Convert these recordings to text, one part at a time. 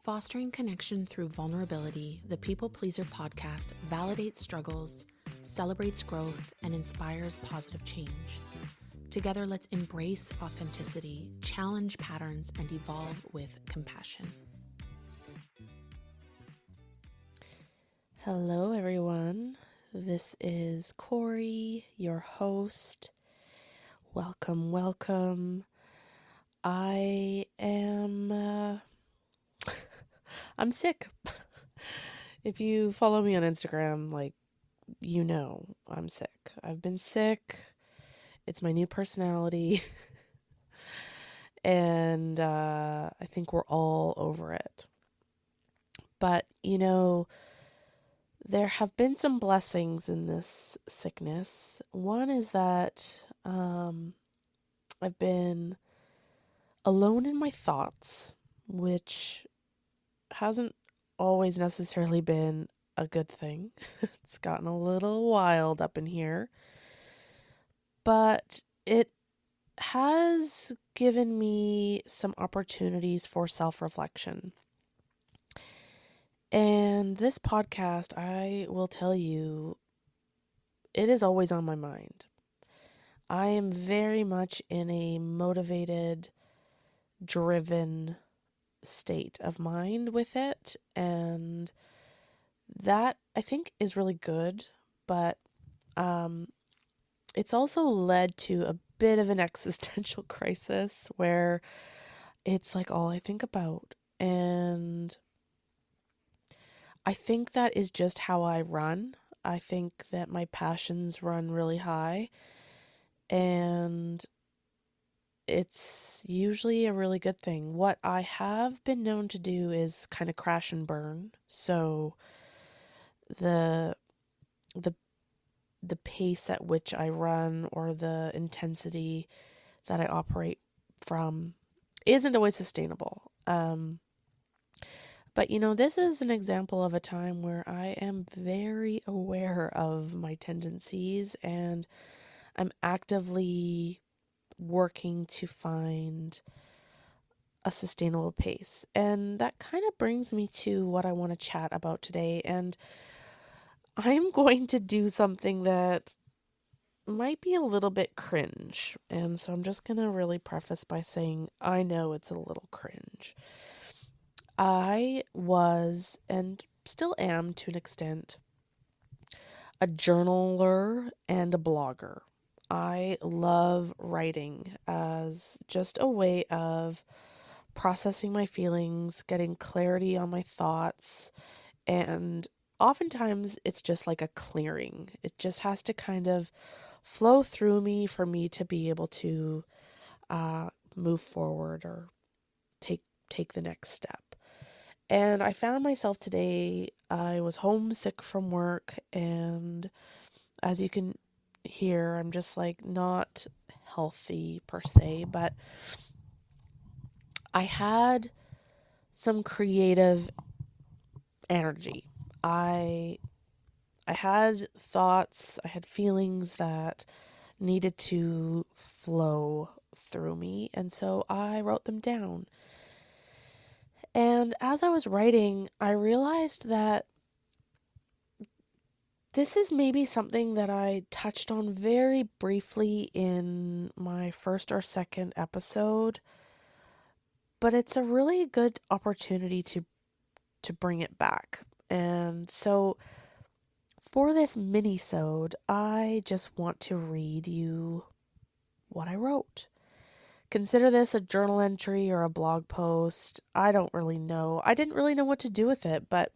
Fostering connection through vulnerability, the People Pleaser podcast validates struggles, celebrates growth, and inspires positive change. Together, let's embrace authenticity, challenge patterns, and evolve with compassion. Hello, everyone. This is Corie, your host. Welcome. I am I'm sick. If you follow me on Instagram, you know I'm sick. I've been sick. It's my new personality. And I think we're all over it. But, there have been some blessings in this sickness. One is that I've been alone in my thoughts, which hasn't always necessarily been a good thing. It's gotten a little wild up in here. But it has given me some opportunities for self-reflection. And this podcast, I will tell you, it is always on my mind. I am very much in a motivated, driven state of mind with it, and that I think is really good, but it's also led to a bit of an existential crisis where it's like all I think about, and I think that is just how I run. I think that my passions run really high, and it's usually a really good thing. What I have been known to do is kind of crash and burn. So the pace at which I run or the intensity that I operate from isn't always sustainable. But this is an example of a time where I am very aware of my tendencies, and I'm actively working to find a sustainable pace. And that kind of brings me to what I want to chat about today. And I'm going to do something that might be a little bit cringe. And so I'm just going to really preface by saying I know it's a little cringe. I was, and still am to an extent, a journaler and a blogger. I love writing as just a way of processing my feelings, getting clarity on my thoughts, and oftentimes it's just like a clearing. It just has to kind of flow through me for me to be able to move forward or take the next step. And I found myself today, I was homesick from work, and as you can hear, I'm just not healthy per se, but I had some creative energy. I had thoughts, I had feelings that needed to flow through me, and so I wrote them down. And as I was writing, I realized that this is maybe something that I touched on very briefly in my first or second episode, but it's a really good opportunity to bring it back. And so for this minisode, I just want to read you what I wrote. Consider this a journal entry or a blog post. I don't really know. I didn't really know what to do with it, but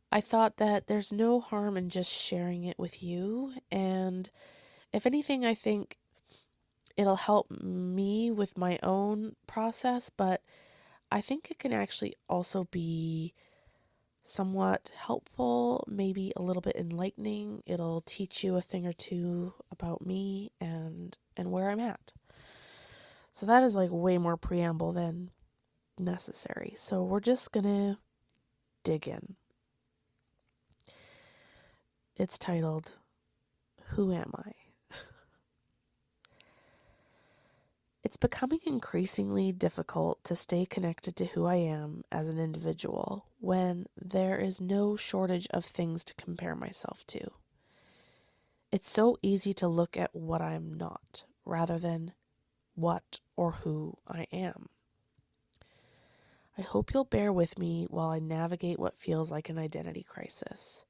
I thought that there's no harm in just sharing it with you. And if anything, I think it'll help me with my own process, but I think it can actually also be somewhat helpful, maybe a little bit enlightening. It'll teach you a thing or two about me and where I'm at. So that is way more preamble than necessary. So we're just gonna dig in. It's titled, Who Am I? It's becoming increasingly difficult to stay connected to who I am as an individual when there is no shortage of things to compare myself to. It's so easy to look at what I'm not rather than what or who I am. I hope you'll bear with me while I navigate what feels like an identity crisis.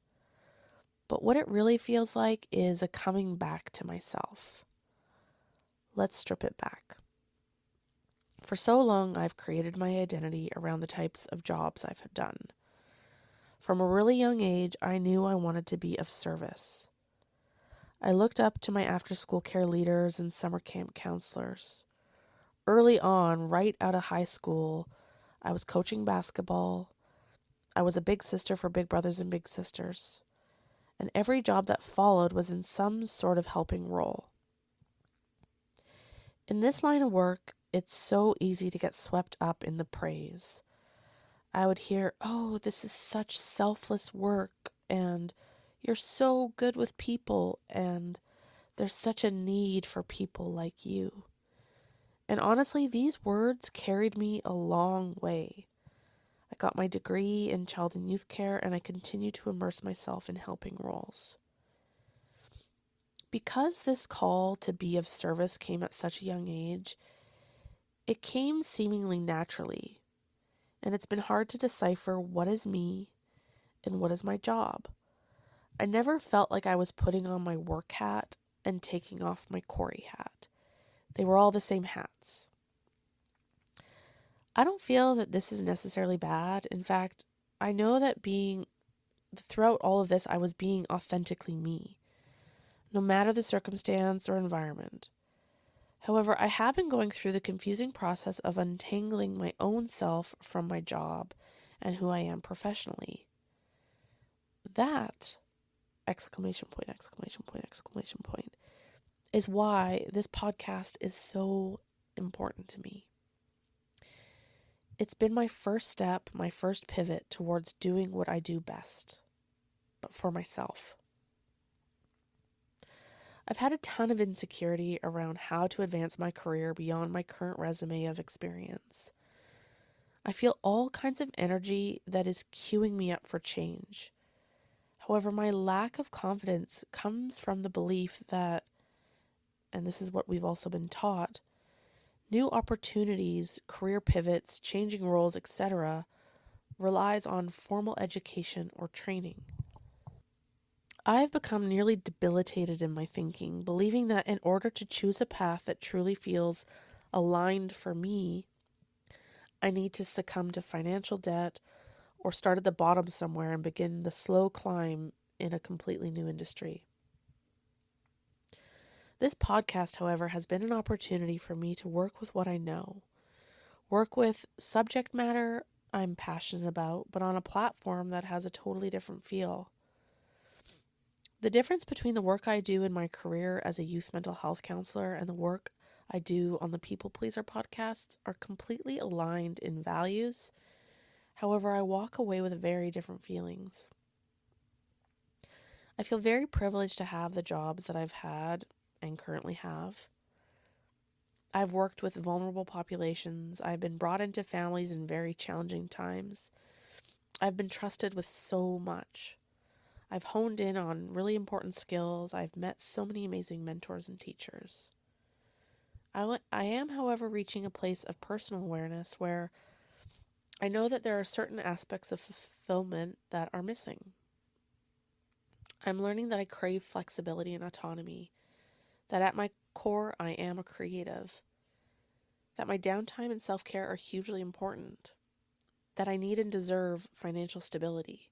But what it really feels like is a coming back to myself. Let's strip it back. For so long, I've created my identity around the types of jobs I've done. From a really young age, I knew I wanted to be of service. I looked up to my after-school care leaders and summer camp counselors. Early on, right out of high school, I was coaching basketball. I was a big sister for big brothers and big sisters. And every job that followed was in some sort of helping role. In this line of work, it's so easy to get swept up in the praise. I would hear, "Oh, this is such selfless work," and "You're so good with people," and "There's such a need for people like you." And honestly, these words carried me a long way. I got my degree in child and youth care, and I continue to immerse myself in helping roles. Because this call to be of service came at such a young age, it came seemingly naturally, and it's been hard to decipher what is me and what is my job. I never felt like I was putting on my work hat and taking off my Corie hat. They were all the same hats. I don't feel that this is necessarily bad. In fact, I know that throughout all of this, I was being authentically me, no matter the circumstance or environment. However, I have been going through the confusing process of untangling my own self from my job and who I am professionally. That, exclamation point, exclamation point, exclamation point, is why this podcast is so important to me. It's been my first step, my first pivot towards doing what I do best, but for myself. I've had a ton of insecurity around how to advance my career beyond my current resume of experience. I feel all kinds of energy that is queuing me up for change. However, my lack of confidence comes from the belief that, and this is what we've also been taught, new opportunities, career pivots, changing roles, etc., relies on formal education or training. I've become nearly debilitated in my thinking, believing that in order to choose a path that truly feels aligned for me, I need to succumb to financial debt or start at the bottom somewhere and begin the slow climb in a completely new industry. This podcast, however, has been an opportunity for me to work with what I know, work with subject matter I'm passionate about, but on a platform that has a totally different feel. The difference between the work I do in my career as a youth mental health counselor and the work I do on the People Pleaser podcasts are completely aligned in values. However, I walk away with very different feelings. I feel very privileged to have the jobs that I've had and currently have. I've worked with vulnerable populations. I've been brought into families in very challenging times. I've been trusted with so much. I've honed in on really important skills. I've met so many amazing mentors and teachers. I am, however, reaching a place of personal awareness where I know that there are certain aspects of fulfillment that are missing. I'm learning that I crave flexibility and autonomy, that at my core I am a creative, that my downtime and self-care are hugely important, that I need and deserve financial stability,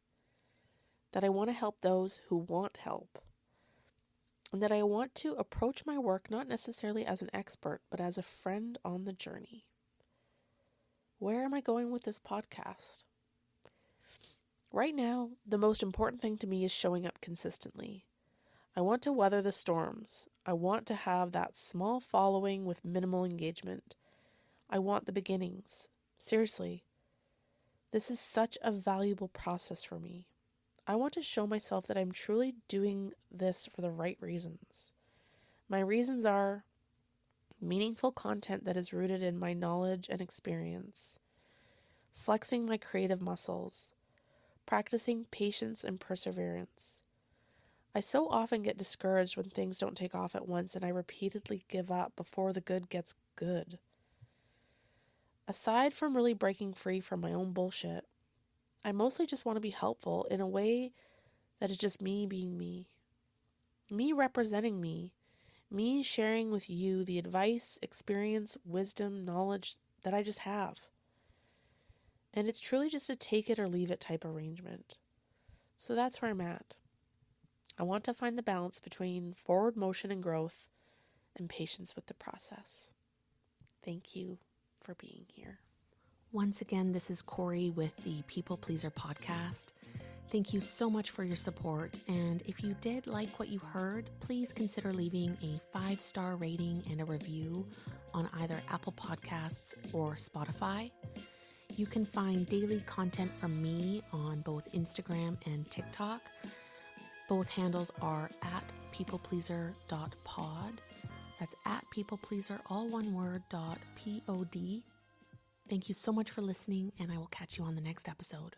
that I want to help those who want help, and that I want to approach my work not necessarily as an expert, but as a friend on the journey. Where am I going with this podcast? Right now, the most important thing to me is showing up consistently. I want to weather the storms. I want to have that small following with minimal engagement. I want the beginnings. Seriously, this is such a valuable process for me. I want to show myself that I'm truly doing this for the right reasons. My reasons are meaningful content that is rooted in my knowledge and experience, flexing my creative muscles, practicing patience and perseverance. I so often get discouraged when things don't take off at once, and I repeatedly give up before the good gets good. Aside from really breaking free from my own bullshit, I mostly just want to be helpful in a way that is just me being me representing me sharing with you the advice, experience, wisdom, knowledge that I just have. And it's truly just a take it or leave it type arrangement. So that's where I'm at. I want to find the balance between forward motion and growth and patience with the process. Thank you for being here. Once again, this is Corie with the People Pleaser podcast. Thank you so much for your support. And if you did like what you heard, please consider leaving a 5-star rating and a review on either Apple Podcasts or Spotify. You can find daily content from me on both Instagram and TikTok. Both handles are at peoplepleaser.pod. That's at peoplepleaser, all one word, .pod. Thank you so much for listening, and I will catch you on the next episode.